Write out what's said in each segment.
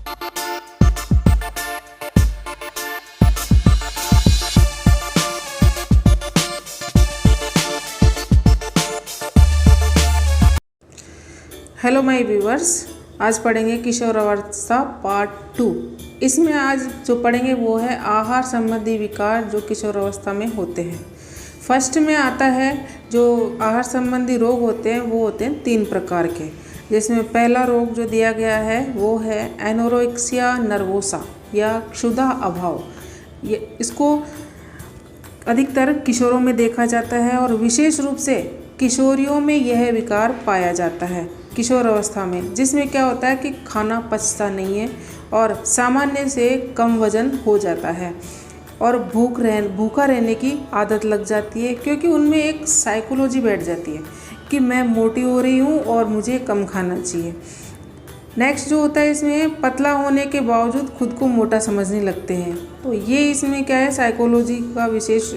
Hello my viewers, आज पढ़ेंगे किशोरावस्था पार्ट 2। इसमें आज जो पढ़ेंगे वो है आहार संबंधी विकार जो किशोरावस्था में होते हैं। फर्स्ट में आता है जो आहार संबंधी रोग होते हैं वो होते हैं 3 प्रकार के, जिसमें पहला रोग जो दिया गया है वो है एनोरेक्सिया नर्वोसा या क्षुधा अभाव। इसको अधिकतर किशोरों में देखा जाता है और विशेष रूप से किशोरियों में यह विकार पाया जाता है किशोर अवस्था में, जिसमें क्या होता है कि खाना पचता नहीं है और सामान्य से कम वजन हो जाता है और भूखा रहने की आदत लग जाती है, क्योंकि उनमें एक साइकोलॉजी बैठ जाती है कि मैं मोटी हो रही हूँ और मुझे कम खाना चाहिए। नेक्स्ट जो होता है, इसमें पतला होने के बावजूद खुद को मोटा समझने लगते हैं। तो ये इसमें क्या है, साइकोलॉजी का विशेष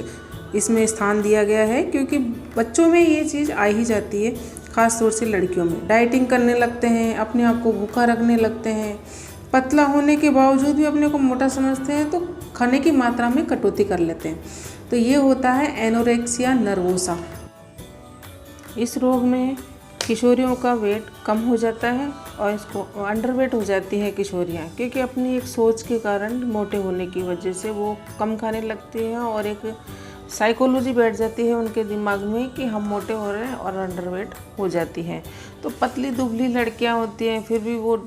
इसमें स्थान दिया गया है, क्योंकि बच्चों में ये चीज़ आ ही जाती है, ख़ास तौर से लड़कियों में। डाइटिंग करने लगते हैं, अपने आप को भूखा रखने लगते हैं, पतला होने के बावजूद भी अपने को मोटा समझते हैं, तो खाने की मात्रा में कटौती कर लेते हैं। तो ये होता है एनोरेक्सिया नर्वोसा। इस रोग में किशोरियों का वेट कम हो जाता है और इसको अंडरवेट हो जाती है किशोरियाँ, क्योंकि अपनी एक सोच के कारण मोटे होने की वजह से वो कम खाने लगती हैं और एक साइकोलॉजी बैठ जाती है उनके दिमाग में कि हम मोटे हो रहे हैं और अंडरवेट हो जाती हैं। तो पतली दुबली लड़कियां होती हैं, फिर भी वो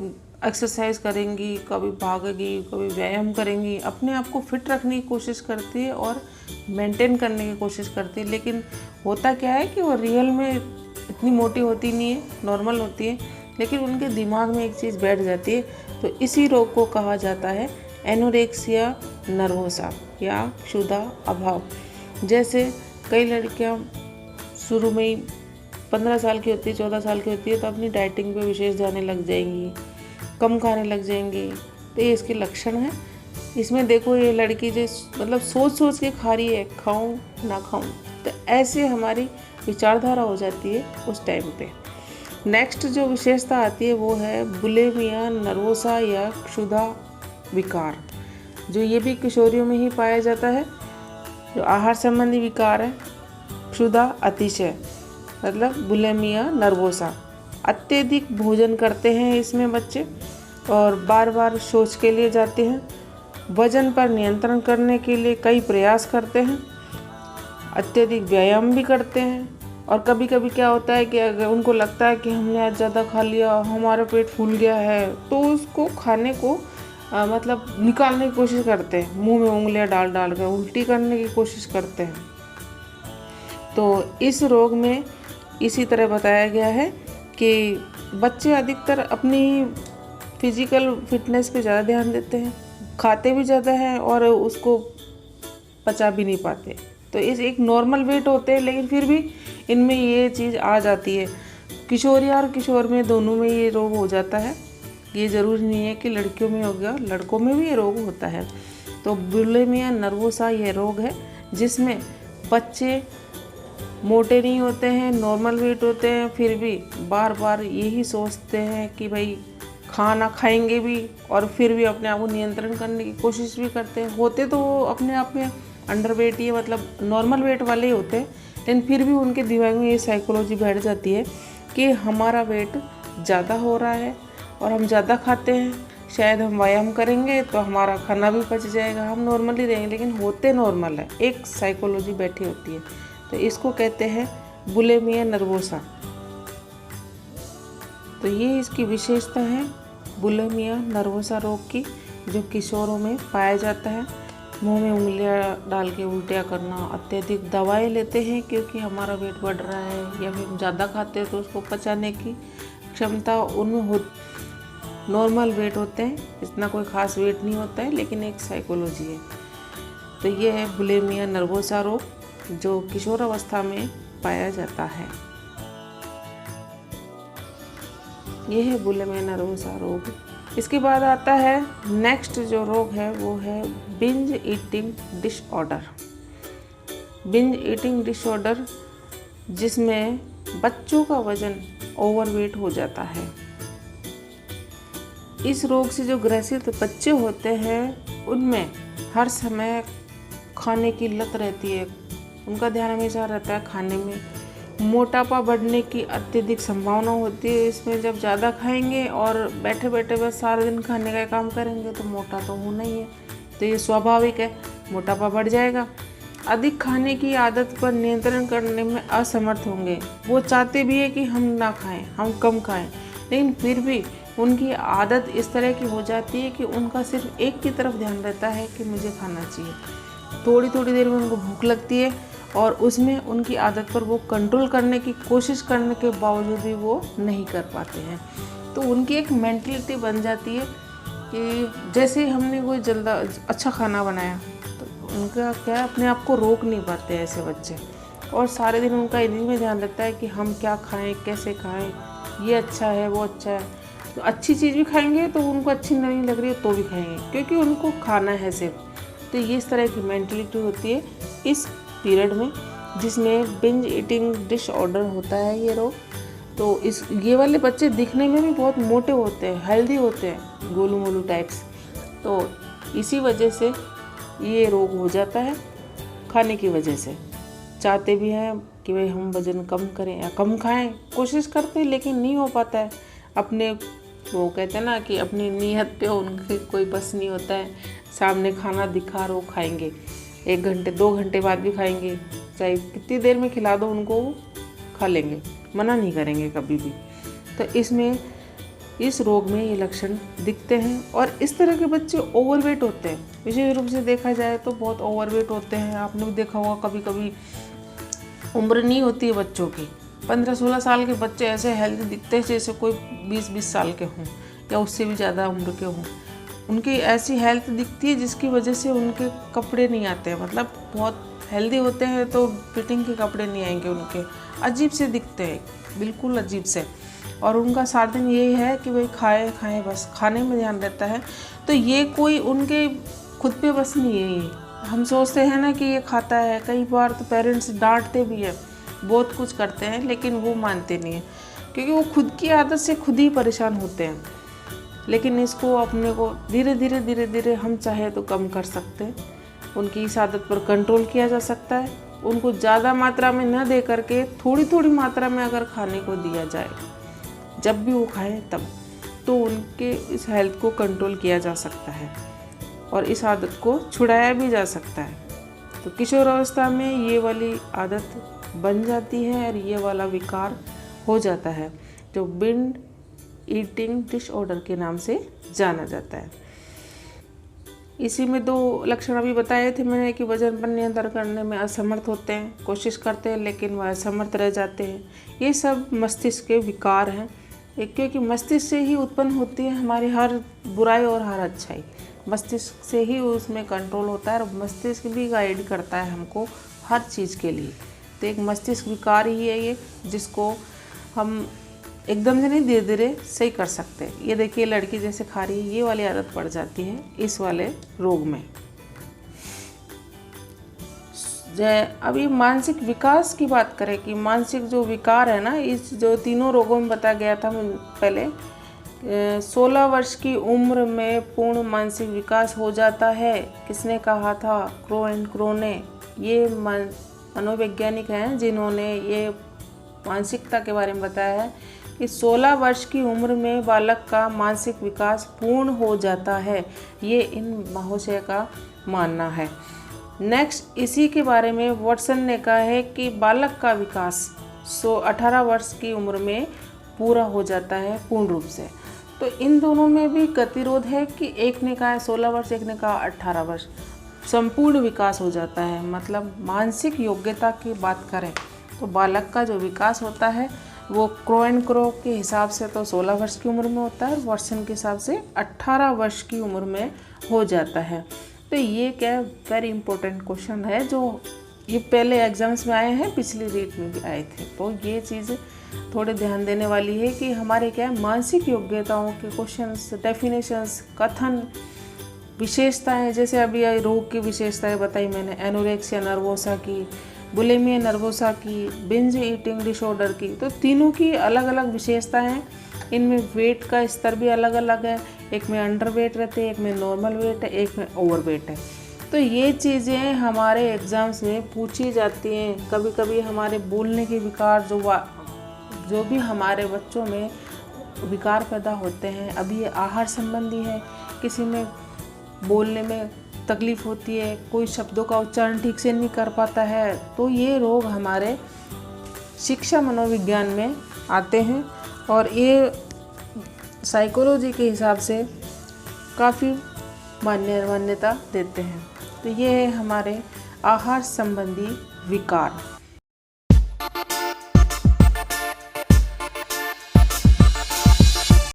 एक्सरसाइज करेंगी, कभी भागेगी, कभी व्यायाम करेंगी, अपने आप को फिट रखने की कोशिश करती है और मेंटेन करने की कोशिश करती है। लेकिन होता क्या है कि वो रियल में इतनी मोटी होती नहीं है, नॉर्मल होती है, लेकिन उनके दिमाग में एक चीज़ बैठ जाती है। तो इसी रोग को कहा जाता है एनोरेक्सिया नर्वोसा या क्षुधा अभाव। जैसे कई लड़कियां शुरू में ही 15 साल की होती है, 14 साल की होती है, तो अपनी डाइटिंग पे विशेष जाने लग जाएंगी, कम खाने लग जाएंगी। तो ये इसके लक्षण हैं। इसमें देखो, ये लड़की जो मतलब सोच सोच के खा रही है, खाऊं ना खाऊं, तो ऐसे हमारी विचारधारा हो जाती है उस टाइम पे। नेक्स्ट जो विशेषता आती है वो है बुलिमिया नर्वोसा या क्षुधा विकार, जो ये भी किशोरियों में ही पाया जाता है। जो आहार संबंधी विकार है, क्षुधा अतिशय मतलब बुलिमिया नर्वोसा, अत्यधिक भोजन करते हैं इसमें बच्चे और बार बार शौच के लिए जाते हैं, वजन पर नियंत्रण करने के लिए कई प्रयास करते हैं, अत्यधिक व्यायाम भी करते हैं। और कभी कभी क्या होता है कि अगर उनको लगता है कि हमने आज ज़्यादा खा लिया, हमारा पेट फूल गया है, तो उसको खाने को मतलब निकालने की कोशिश करते हैं, मुंह में उंगलियां डाल डाल कर उल्टी करने की कोशिश करते हैं। तो इस रोग में इसी तरह बताया गया है कि बच्चे अधिकतर अपनी फिजिकल फिटनेस पे ज़्यादा ध्यान देते हैं, खाते भी ज़्यादा हैं और उसको पचा भी नहीं पाते। तो इस एक नॉर्मल वेट होते हैं, लेकिन फिर भी इनमें ये चीज़ आ जाती है। किशोरिया और किशोर में दोनों में ये रोग हो जाता है। ये ज़रूरी नहीं है कि लड़कियों में हो गया, लड़कों में भी ये रोग होता है। तो बुलिमिया नर्वोसा ये रोग है जिसमें बच्चे मोटे नहीं होते हैं, नॉर्मल वेट होते हैं, फिर भी बार बार यही सोचते हैं कि भाई खाना खाएंगे भी, और फिर भी अपने आप को नियंत्रण करने की कोशिश भी करते हैं। होते तो वो अपने आप में अंडर वेट ही मतलब नॉर्मल वेट वाले ही होते हैं, लेकिन फिर भी उनके दिमाग में ये साइकोलॉजी बैठ जाती है कि हमारा वेट ज़्यादा हो रहा है और हम ज़्यादा खाते हैं, शायद हम व्यायाम करेंगे तो हमारा खाना भी पच जाएगा, हम नॉर्मल ही रहेंगे, लेकिन होते नॉर्मल है। एक साइकोलॉजी बैठी होती है। तो इसको कहते हैं बुलिमिया नर्वोसा। तो ये इसकी विशेषता है बुलिमिया नर्वोसा रोग की, जो किशोरों में पाया जाता है। मुंह में उंगलियां डाल के उल्टियाँ करना, अत्यधिक दवाएं लेते हैं क्योंकि हमारा वेट बढ़ रहा है, या फिर हम ज़्यादा खाते हैं तो उसको पचाने की क्षमता उनमें हो। नॉर्मल वेट होते हैं, इतना कोई ख़ास वेट नहीं होता है, लेकिन एक साइकोलॉजी है। तो ये है बुलिमिया नर्वोसा रोग जो किशोर अवस्था में पाया जाता है। ये है बुलिमिया नर्वोसा रोग। इसके बाद आता है नेक्स्ट जो रोग है वो है binge eating disorder. Binge eating disorder जिसमें बच्चों का वजन ओवरवेट हो जाता है। इस रोग से जो ग्रसित बच्चे होते हैं उनमें हर समय खाने की लत रहती है, उनका ध्यान हमेशा रहता है खाने में। मोटापा बढ़ने की अत्यधिक संभावना होती है इसमें। जब ज़्यादा खाएंगे और बैठे बैठे बस सारा दिन खाने का काम करेंगे तो मोटा तो होना ही है, तो ये स्वाभाविक है, मोटापा बढ़ जाएगा। अधिक खाने की आदत पर नियंत्रण करने में असमर्थ होंगे। वो चाहते भी है कि हम ना खाएं, हम कम खाएं, लेकिन फिर भी उनकी आदत इस तरह की हो जाती है कि उनका सिर्फ एक की तरफ ध्यान रहता है कि मुझे खाना चाहिए। थोड़ी थोड़ी देर में उनको भूख लगती है और उसमें उनकी आदत पर वो कंट्रोल करने की कोशिश करने के बावजूद भी वो नहीं कर पाते हैं। तो उनकी एक मेंटलिटी बन जाती है कि जैसे हमने कोई अच्छा खाना बनाया तो उनका क्या अपने आप को रोक नहीं पाते ऐसे बच्चे, और सारे दिन उनका इन्हीं में ध्यान रहता है कि हम क्या खाएं, कैसे खाएं, ये अच्छा है, वो अच्छा है। तो अच्छी चीज़ भी खाएंगे तो उनको अच्छी नहीं लग रही है तो भी खाएंगे, क्योंकि उनको खाना है सिर्फ। तो ये इस तरह की मेंटलिटी होती है इस पीरियड में, जिसमें बिंज ईटिंग डिसऑर्डर होता है ये रोग। तो ये वाले बच्चे दिखने में भी बहुत मोटे होते हैं, हेल्दी होते हैं, गोलू मोलू टाइप्स। तो इसी वजह से ये रोग हो जाता है, खाने की वजह से। चाहते भी हैं कि भाई हम वज़न कम करें या कम खाएं, कोशिश करते हैं लेकिन नहीं हो पाता है। अपने वो कहते हैं ना कि अपनी नीयत पे उनके कोई बस नहीं होता है। सामने खाना दिखा रहो, खाएंगे, 1 घंटे 2 घंटे बाद भी खाएंगे, चाहे कितनी देर में खिला दो उनको खा लेंगे, मना नहीं करेंगे कभी भी। तो इस रोग में ये लक्षण दिखते हैं। और इस तरह के बच्चे ओवरवेट होते हैं, विशेष रूप से देखा जाए तो बहुत ओवरवेट होते हैं। आपने भी देखा होगा, कभी कभी उम्र नहीं होती है बच्चों की, 15-16 साल के बच्चे ऐसे हेल्दी दिखते हैं जैसे कोई 20-20 साल के हों या उससे भी ज़्यादा उम्र के हों। उनकी ऐसी हेल्थ दिखती है जिसकी वजह से उनके कपड़े नहीं आते हैं, मतलब बहुत हेल्दी होते हैं तो फिटिंग के कपड़े नहीं आएंगे उनके, अजीब से दिखते हैं, बिल्कुल अजीब से। और उनका सारा दिन यही है कि भाई खाएं, बस खाने में ध्यान रहता है। तो ये कोई उनके खुद पे बस नहीं है। ये हम सोचते हैं ना कि ये खाता है, कई बार तो पेरेंट्स डांटते भी है, बहुत कुछ करते हैं, लेकिन वो मानते नहीं है क्योंकि वो खुद की आदत से खुद ही परेशान होते हैं। लेकिन इसको अपने को धीरे धीरे हम चाहे तो कम कर सकते हैं। उनकी इस आदत पर कंट्रोल किया जा सकता है। उनको ज़्यादा मात्रा में न दे करके थोड़ी मात्रा में अगर खाने को दिया जाए, जब भी वो खाएं तब, तो उनके इस हेल्थ को कंट्रोल किया जा सकता है और इस आदत को छुड़ाया भी जा सकता है। तो किशोरावस्था में ये वाली आदत बन जाती है और ये वाला विकार हो जाता है, जो बिंज ईटिंग डिसऑर्डर के नाम से जाना जाता है। इसी में 2 लक्षण अभी बताए थे मैंने कि वजन पर नियंत्रण करने में असमर्थ होते हैं, कोशिश करते हैं लेकिन वह असमर्थ रह जाते हैं। ये सब मस्तिष्क के विकार हैं, क्योंकि मस्तिष्क से ही उत्पन्न होती है हमारी हर बुराई और हर अच्छाई। मस्तिष्क से ही उसमें कंट्रोल होता है और मस्तिष्क भी गाइड करता है हमको हर चीज़ के लिए। तो एक मस्तिष्क विकार ही है ये, जिसको हम एकदम से नहीं, धीरे धीरे सही कर सकते हैं। ये देखिए, लड़की जैसे खा रही है, ये वाली आदत पड़ जाती है इस वाले रोग में। अभी मानसिक विकास की बात करें कि मानसिक जो विकार है ना, इस जो तीनों रोगों में बताया गया था पहले, 16 वर्ष की उम्र में पूर्ण मानसिक विकास हो जाता है। किसने कहा था? क्रो एंड क्रो ने। ये मनोवैज्ञानिक हैं जिन्होंने ये मानसिकता के बारे में बताया है कि 16 वर्ष की उम्र में बालक का मानसिक विकास पूर्ण हो जाता है। ये इन महाशय का मानना है। नेक्स्ट, इसी के बारे में वाटसन ने कहा है कि बालक का विकास 18 वर्ष की उम्र में पूरा हो जाता है पूर्ण रूप से। तो इन दोनों में भी गतिरोध है कि एक ने कहा है 16 वर्ष, एक ने कहा 18 वर्ष। संपूर्ण विकास हो जाता है, मतलब मानसिक योग्यता की बात करें तो बालक का जो विकास होता है वो क्रो एंड क्रो के हिसाब से तो 16 वर्ष की उम्र में होता है और वाटसन के हिसाब से 18 वर्ष की उम्र में हो जाता है। तो ये क्या वेरी इंपॉर्टेंट क्वेश्चन है, जो ये पहले एग्जाम्स में आए हैं, पिछली रीट में भी आए थे। तो ये चीज़ थोड़े ध्यान देने वाली है कि हमारे क्या मानसिक योग्यताओं के क्वेश्चंस, डेफिनेशंस, कथन, विशेषताएं, जैसे अभी रोग की विशेषताएं बताई मैंने, एनोरेक्सिया नर्वोसा की, बुलिमिया नर्वोसा की, बिंज ईटिंग डिसऑर्डर की। तो तीनों की अलग अलग विशेषताएं हैं इनमें वेट का स्तर भी अलग अलग है, एक में अंडर वेट रहते हैं, एक में नॉर्मल वेट है, एक में ओवर वेट है। तो ये चीज़ें हमारे एग्ज़ाम्स में पूछी जाती हैं। कभी कभी हमारे बोलने के विकार जो भी हमारे बच्चों में विकार पैदा होते हैं, अभी ये आहार संबंधी है, किसी में बोलने में तकलीफ़ होती है, कोई शब्दों का उच्चारण ठीक से नहीं कर पाता है, तो ये रोग हमारे शिक्षा मनोविज्ञान में आते हैं और ये साइकोलॉजी के हिसाब से काफ़ी मान्यता देते हैं। तो ये है हमारे आहार संबंधी विकार।